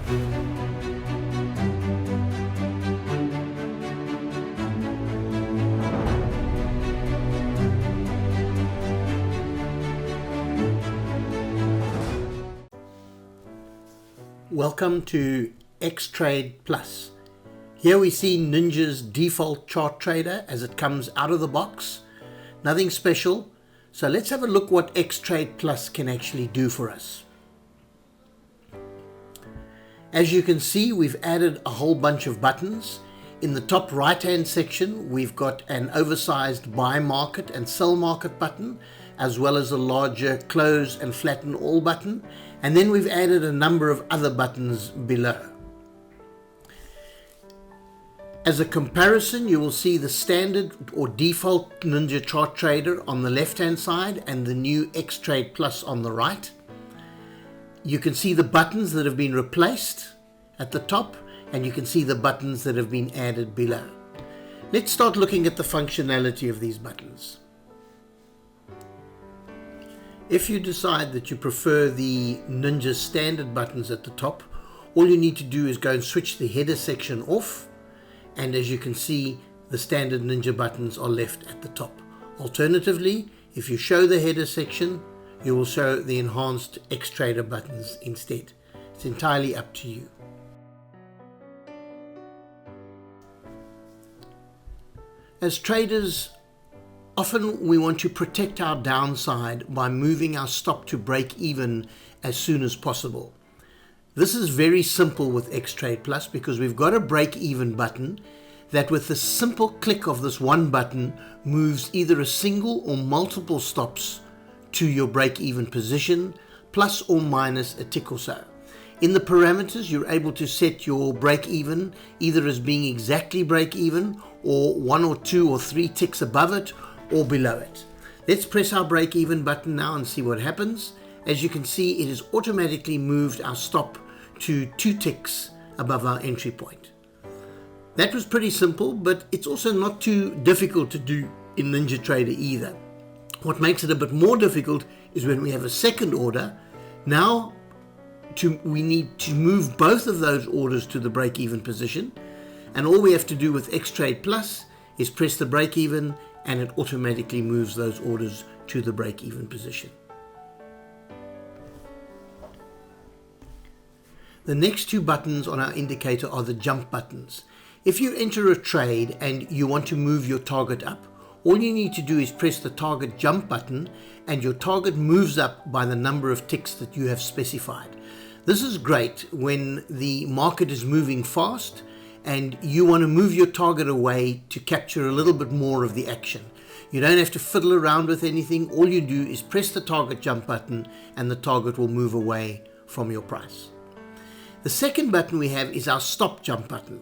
Welcome to XTradePlus. Here we see Ninja's default chart trader as it comes out of the box. Nothing special. So let's have a look what XTradePlus can actually do for us. As you can see, we've added a whole bunch of buttons. In the top right hand section, we've got an oversized buy market and sell market button, as well as a larger close and flatten all button. And then we've added a number of other buttons below. As a comparison, you will see the standard or default Ninja chart trader on the left hand side and the new XTradePlus on the right. You can see the buttons that have been replaced at the top, and you can see the buttons that have been added below. Let's start looking at the functionality of these buttons. If you decide that you prefer the Ninja standard buttons at the top, all you need to do is go and switch the header section off, and as you can see, the standard Ninja buttons are left at the top. Alternatively, if you show the header section, you will show the enhanced XTrader buttons instead. It's entirely up to you. As traders, often we want to protect our downside by moving our stop to break even as soon as possible. This is very simple with XTradePlus because we've got a break even button that with the simple click of this one button moves either a single or multiple stops to your break even position, plus or minus a tick or so. In the parameters, you're able to set your break even either as being exactly break even or 1 or 2 or 3 ticks above it or below it. Let's press our break even button now and see what happens. As you can see, it has automatically moved our stop to 2 ticks above our entry point. That was pretty simple, but it's also not too difficult to do in NinjaTrader either. What makes it a bit more difficult is when we have a second order. Now we need to move both of those orders to the break even position, and all we have to do with XTradePlus is press the break even and it automatically moves those orders to the break even position. The next 2 buttons on our indicator are the jump buttons. If you enter a trade and you want to move your target up, all you need to do is press the target jump button and your target moves up by the number of ticks that you have specified. This is great when the market is moving fast and you want to move your target away to capture a little bit more of the action. You don't have to fiddle around with anything. All you do is press the target jump button and the target will move away from your price. The second button we have is our stop jump button.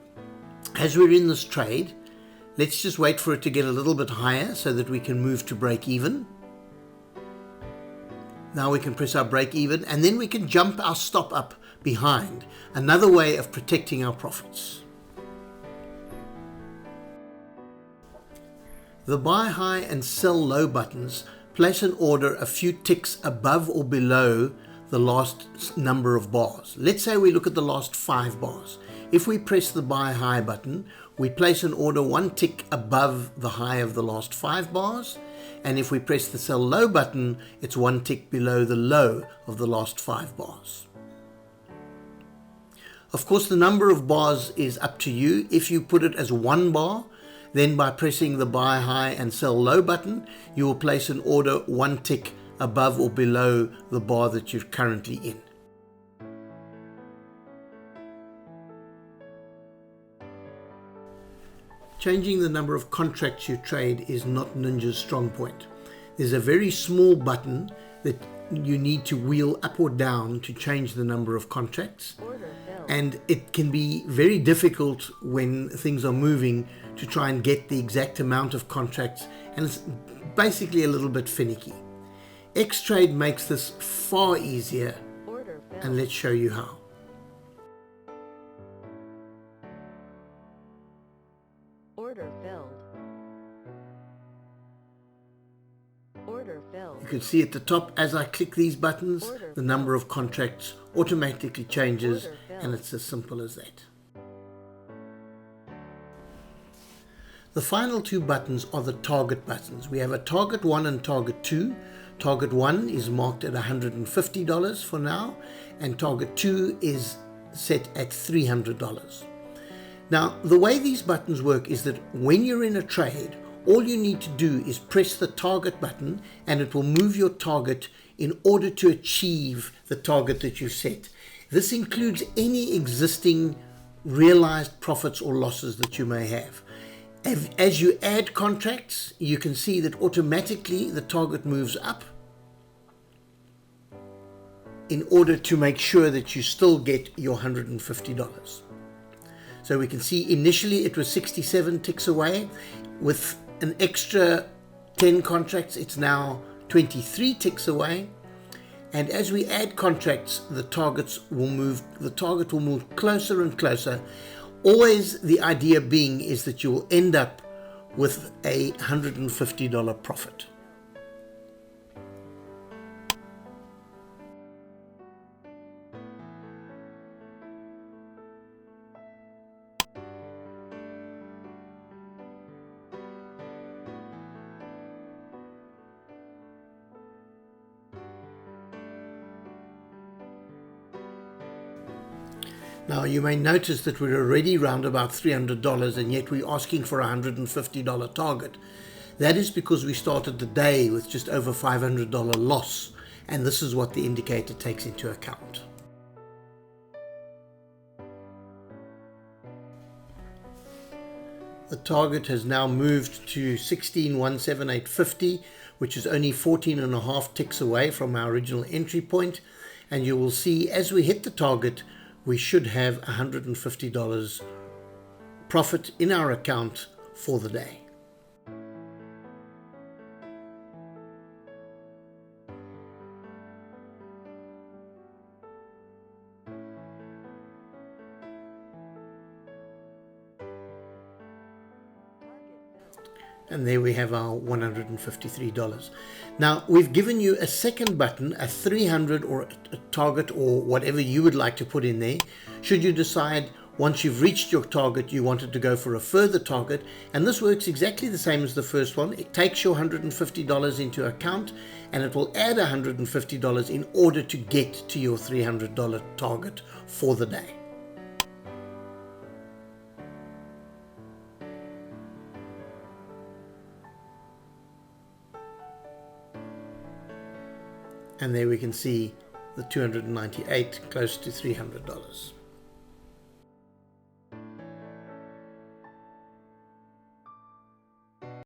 As we're in this trade, let's just wait for it to get a little bit higher so that we can move to break even. Now we can press our break even and then we can jump our stop up behind. Another way of protecting our profits. The buy high and sell low buttons place an order a few ticks above or below the last number of bars. Let's say we look at the last 5 bars. If we press the buy high button, we place an order 1 tick above the high of the last 5 bars. And if we press the sell low button, it's 1 tick below the low of the last 5 bars. Of course, the number of bars is up to you. If you put it as 1 bar, then by pressing the buy high and sell low button, you will place an order 1 tick above or below the bar that you're currently in. Changing the number of contracts you trade is not Ninja's strong point. There's a very small button that you need to wheel up or down to change the number of contracts. And it can be very difficult when things are moving to try and get the exact amount of contracts, and it's basically a little bit finicky. XTrade makes this far easier, and let's show you how. Order filled. Order filled. You can see at the top, as I click these buttons, the number of contracts automatically changes, Order filled. and it's as simple as that. The final two buttons are the target buttons. We have a target 1 and target 2. Target 1 is marked at $150 for now, and target 2 is set at $300. Now, the way these buttons work is that when you're in a trade, all you need to do is press the target button and it will move your target in order to achieve the target that you've set. This includes any existing realized profits or losses that you may have. As you add contracts, you can see that automatically the target moves up in order to make sure that you still get your $150. So we can see initially it was 67 ticks away. With an extra 10 contracts, it's now 23 ticks away. And as we add contracts, the target will move closer and closer. Always the idea being is that you will end up with a $150 profit. Now you may notice that we're already round about $300 and yet we're asking for a $150 target. That is because we started the day with just over $500 loss, and this is what the indicator takes into account. The target has now moved to 16,178.50, which is only 14.5 ticks away from our original entry point, and you will see as we hit the target we should have $150 profit in our account for the day. And there we have our $153. Now we've given you a second button, a 300 or a target or whatever you would like to put in there. Should you decide once you've reached your target you wanted to go for a further target, and this works exactly the same as the first one. It takes your $150 into account and it will add $150 in order to get to your $300 target for the day. And there we can see the 298 close to $300.